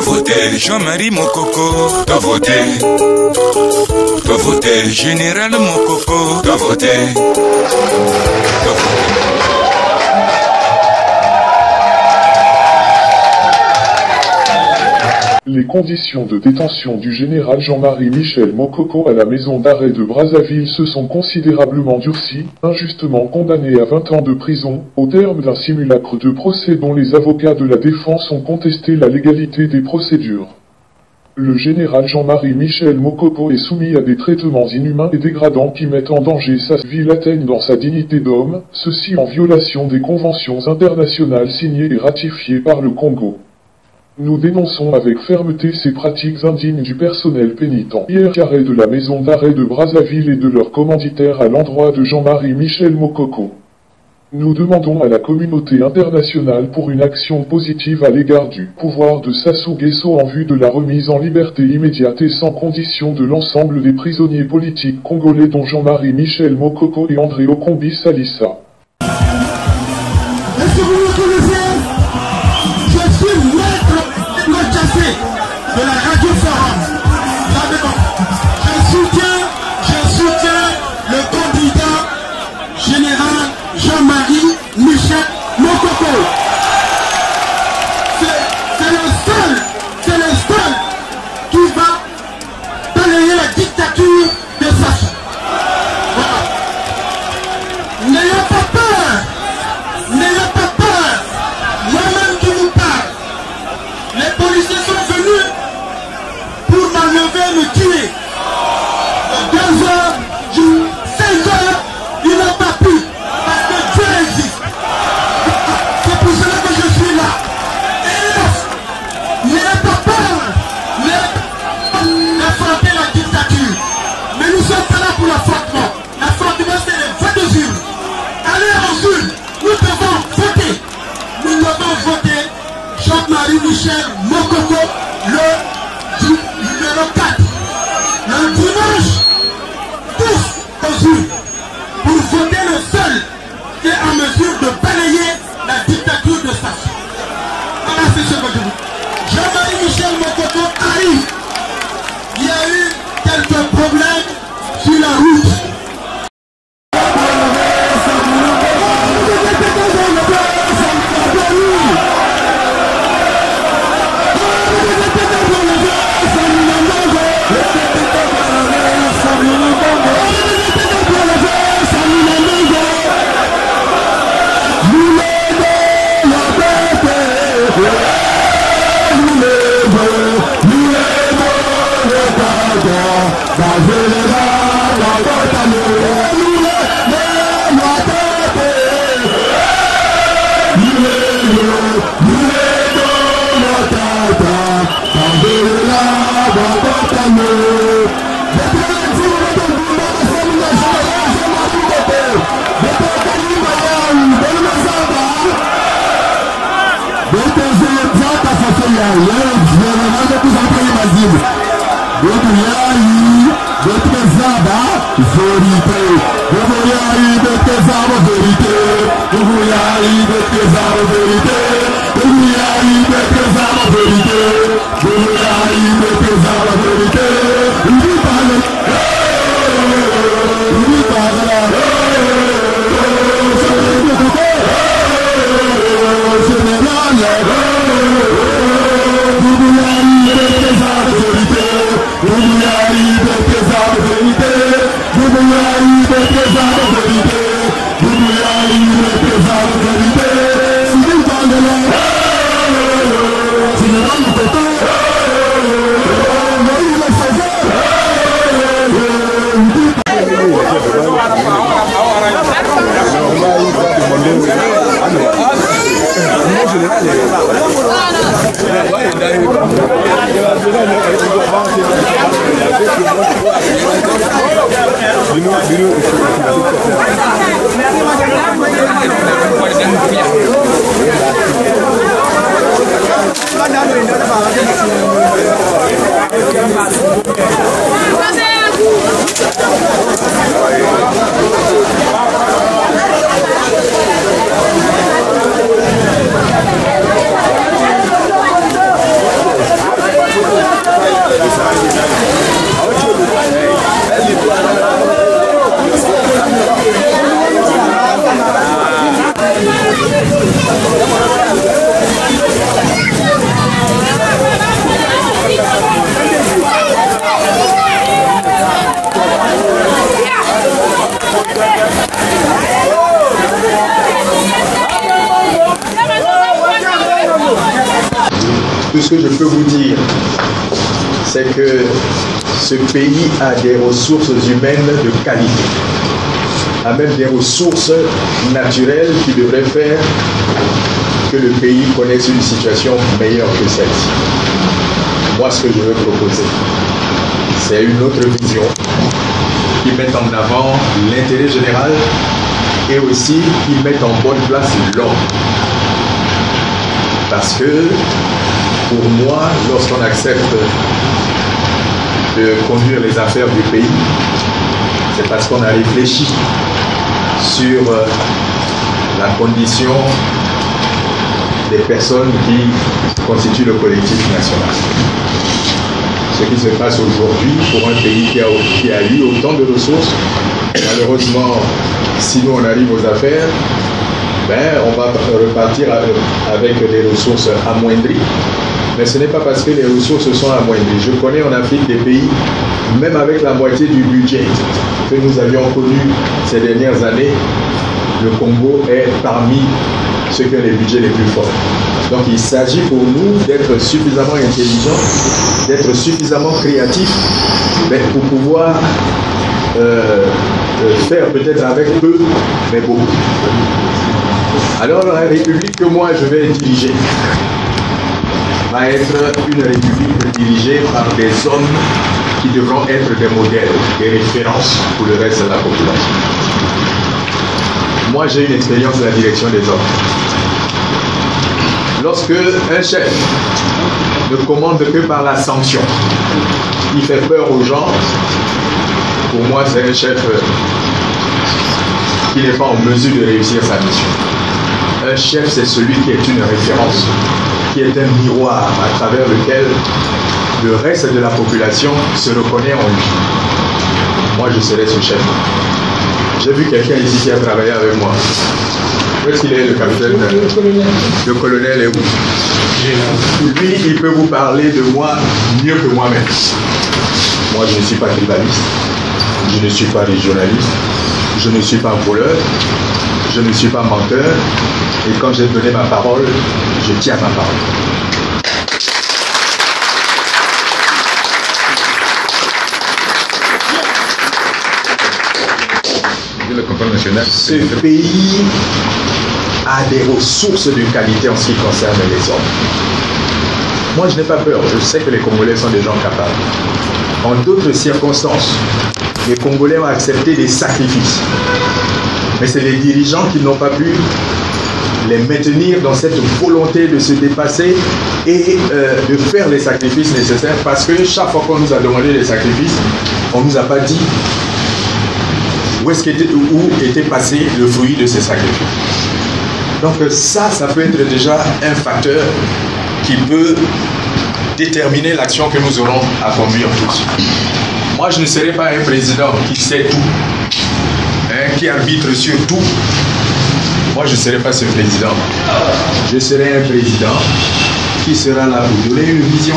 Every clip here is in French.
voter Jean-Marie Mokoko, t'as voté Général Mokoko, t'as voté. Les conditions de détention du général Jean-Marie Michel Mokoko à la maison d'arrêt de Brazzaville se sont considérablement durcies, injustement condamné à 20 ans de prison, au terme d'un simulacre de procès dont les avocats de la défense ont contesté la légalité des procédures. Le général Jean-Marie Michel Mokoko est soumis à des traitements inhumains et dégradants qui mettent en danger sa vie, l'atteignent dans sa dignité d'homme, ceci en violation des conventions internationales signées et ratifiées par le Congo. Nous dénonçons avec fermeté ces pratiques indignes du personnel pénitentiaire carré de la maison d'arrêt de Brazzaville et de leurs commanditaires à l'endroit de Jean-Marie Michel Mokoko. Nous demandons à la communauté internationale pour une action positive à l'égard du pouvoir de Sassou Nguesso en vue de la remise en liberté immédiate et sans condition de l'ensemble des prisonniers politiques congolais dont Jean-Marie Michel Mokoko et André Okombi Salissa. De la radio Forum. Je soutiens le candidat général Jean-Marie Michel Mokoko. C'est le seul qui va balayer la dictature de Sassou. Voilà. N'ayons pas peur. Moi-même qui vous parle. Les policiers sont venus pour m'enlever, me tuer. 2 heures, 16 heures, ils n'ont pas pu. Parce que Dieu existe. C'est pour cela que je suis là. N'ayez pas peur d'affronter la dictature. Mais nous sommes pas là pour l'affrontement. L'affrontement, c'est les votes de urne. Allez en urne. Nous devons voter. Nous devons voter Jean-Marie Michel Mokoko le numéro 4. Le dimanche, tous aux urnes pour voter le seul qui est en mesure de balayer la dictature de Sassou. Voilà, c'est ce que je vous dis. Jean-Marie Michel Mokoko arrive. Il y a eu quelques problèmes sur la route. Tout ce que je peux vous dire, c'est que ce pays a des ressources humaines de qualité, a même des ressources naturelles qui devraient faire que le pays connaisse une situation meilleure que celle-ci. Moi, ce que je veux proposer, c'est une autre vision qui met en avant l'intérêt général et aussi qui met en bonne place l'homme. Parce que, pour moi, lorsqu'on accepte de conduire les affaires du pays, c'est parce qu'on a réfléchi sur la condition des personnes qui constituent le collectif national. Ce qui se passe aujourd'hui pour un pays qui a eu autant de ressources, malheureusement, si nous on arrive aux affaires, on va repartir avec des ressources amoindries. Mais ce n'est pas parce que les ressources sont amoindries. Je connais en Afrique des pays, même avec la moitié du budget que nous avions connu ces dernières années, le Congo est parmi ceux qui ont les budgets les plus forts. Donc il s'agit pour nous d'être suffisamment intelligents, d'être suffisamment créatifs pour pouvoir faire peut-être avec peu, mais beaucoup. Alors la République que moi je vais diriger va être une République dirigée par des hommes qui devront être des modèles, des références pour le reste de la population. Moi j'ai une expérience de la direction des hommes. Lorsque un chef ne commande que par la sanction, il fait peur aux gens, pour moi c'est un chef qui n'est pas en mesure de réussir sa mission. Un chef, c'est celui qui est une référence, qui est un miroir à travers lequel le reste de la population se reconnaît en lui. Moi, je serai ce chef. J'ai vu quelqu'un ici qui a travaillé avec moi. Où est-ce qu'il est, le capitaine? Le colonel est où? Lui, il peut vous parler de moi mieux que moi-même. Moi, je ne suis pas tribaliste, je ne suis pas régionaliste, je ne suis pas voleur, je ne suis pas menteur, et quand j'ai donné ma parole, je tiens ma parole. Ce pays a des ressources de qualité en ce qui concerne les hommes. Moi, je n'ai pas peur. Je sais que les Congolais sont des gens capables. En d'autres circonstances, les Congolais ont accepté des sacrifices. Mais c'est les dirigeants qui n'ont pas pu les maintenir dans cette volonté de se dépasser et de faire les sacrifices nécessaires, parce que chaque fois qu'on nous a demandé des sacrifices, on ne nous a pas dit où était passé le fruit de ces sacrifices. Donc ça peut être déjà un facteur qui peut déterminer l'action que nous aurons à conduire tous. Moi, je ne serai pas un président qui sait tout, qui arbitre sur tout. Moi, je ne serai pas ce président. Je serai un président qui sera là pour donner une vision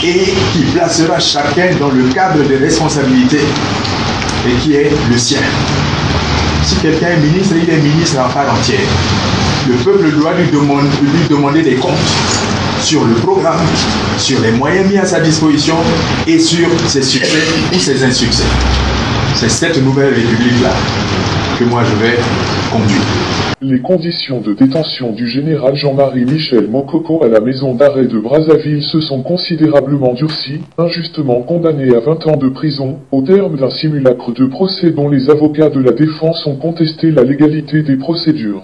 et qui placera chacun dans le cadre de responsabilité et qui est le sien. Si quelqu'un est ministre, il est ministre en part entière. Le peuple doit lui demander des comptes sur le programme, sur les moyens mis à sa disposition et sur ses succès ou ses insuccès. C'est cette nouvelle République-là que moi je vais conduire. Les conditions de détention du général Jean-Marie Michel Mokoko à la maison d'arrêt de Brazzaville se sont considérablement durcies, injustement condamné à 20 ans de prison, au terme d'un simulacre de procès dont les avocats de la défense ont contesté la légalité des procédures.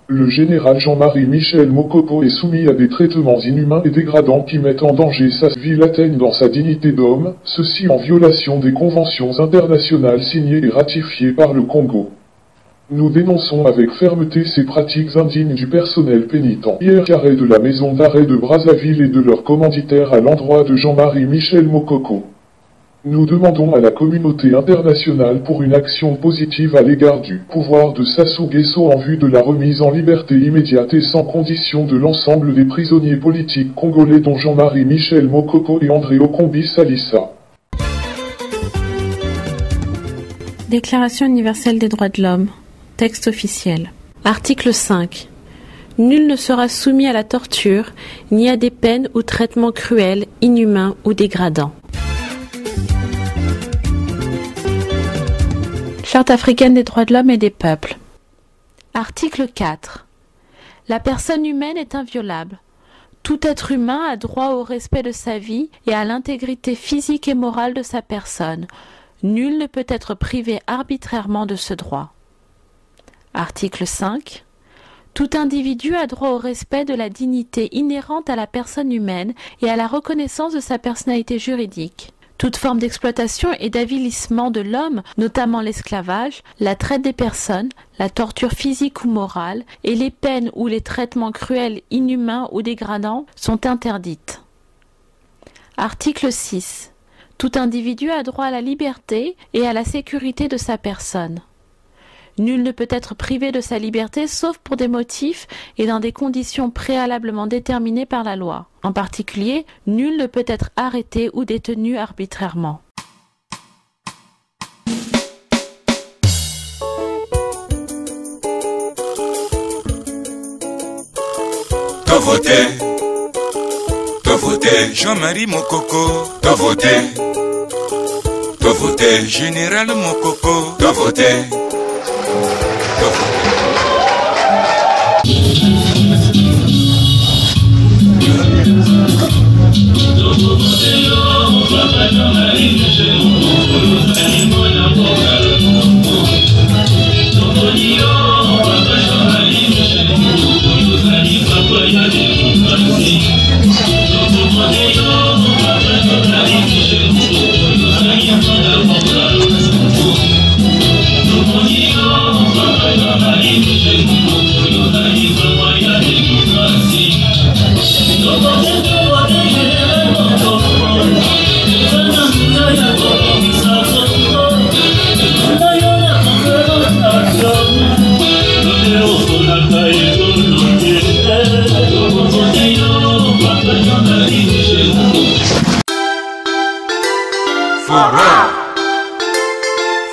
Le général Jean-Marie Michel Mokoko est soumis à des traitements inhumains et dégradants qui mettent en danger sa vie, l'atteignent dans sa dignité d'homme, ceci en violation des conventions internationales signées et ratifiées par le Congo. Nous dénonçons avec fermeté ces pratiques indignes du personnel pénitentiaire carré de la maison d'arrêt de Brazzaville et de leurs commanditaires à l'endroit de Jean-Marie Michel Mokoko. Nous demandons à la communauté internationale pour une action positive à l'égard du pouvoir de Sassou Nguesso en vue de la remise en liberté immédiate et sans condition de l'ensemble des prisonniers politiques congolais dont Jean-Marie Michel Mokoko et André Okombi Salissa. Déclaration universelle des droits de l'homme. Texte officiel. Article 5. Nul ne sera soumis à la torture, ni à des peines ou traitements cruels, inhumains ou dégradants. Charte africaine des droits de l'homme et des peuples. Article 4. La personne humaine est inviolable. Tout être humain a droit au respect de sa vie et à l'intégrité physique et morale de sa personne. Nul ne peut être privé arbitrairement de ce droit. Article 5. Tout individu a droit au respect de la dignité inhérente à la personne humaine et à la reconnaissance de sa personnalité juridique. Toute forme d'exploitation et d'avilissement de l'homme, notamment l'esclavage, la traite des personnes, la torture physique ou morale, et les peines ou les traitements cruels, inhumains ou dégradants sont interdites. Article 6. Tout individu a droit à la liberté et à la sécurité de sa personne. Nul ne peut être privé de sa liberté sauf pour des motifs et dans des conditions préalablement déterminées par la loi. En particulier, nul ne peut être arrêté ou détenu arbitrairement. T'as voté, Jean-Marie Mokoko. T'as voté, Général Mokoko. T'as voté.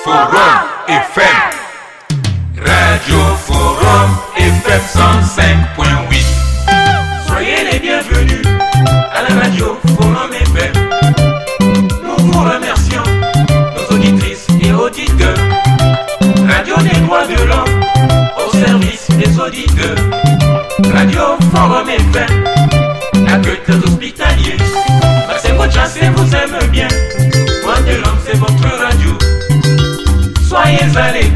Forum FM, Radio Forum FM 105.8. Soyez les bienvenus à la Radio Forum FM. Nous vous remercions, nos auditrices et auditeurs. Radio des droits de l'homme au service des auditeurs. Radio Forum FM, accueille les hospitaliers. C'est votre chance et vous aime bien. Droits de l'homme, c'est votre radio. Soyez à l'écoute.